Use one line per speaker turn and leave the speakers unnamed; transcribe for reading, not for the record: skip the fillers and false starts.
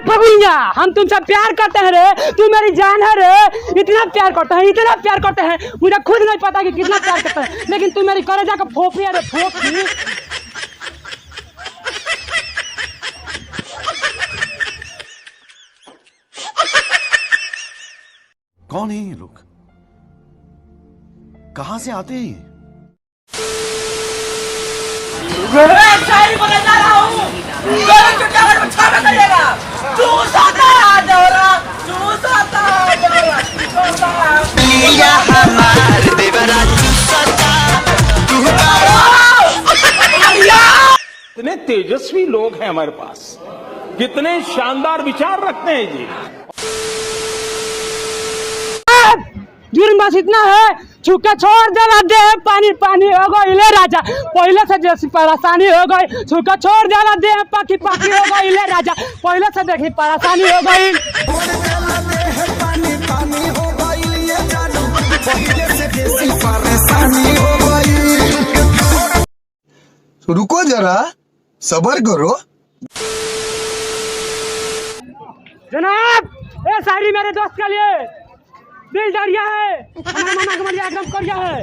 फगुनिया, हम तुमसे प्यार करते हैं रे, तू मेरी जान है रे। इतना प्यार करते हैं, इतना प्यार करते हैं, मुझे खुद नहीं पता कि कितना प्यार करते हैं, लेकिन तू मेरी कलेजा का फोफी है रे, फोफी।
कौन है ये लोग? कहां से आते हैं ये?
शायरी बोलने जा रहा हूँ, दोनों चुटिया में छाना करिएगा, चूस आता है जौरा, चूस आता है जौरा, चूस आता है। या हमार देवरा चूसता,
कितने तेजस्वी लोग हैं हमारे पास, कितने शानदार विचार रखते हैं जी।
जुर्म बस इतना है, छुके छोड़ देना दे, पानी पानी हो गई ले राजा, पहले से जैसी परेशानी हो गई, छुके छोड़ देना दे, पाकी पाकी हो गई ले राजा, पहले से देखी परेशानी हो गई।
रुको जरा, सबर करो
जनाब, ये शायरी मेरे दोस्त के लिए दिल दरिया है, हमारा मना एकदम करिया है।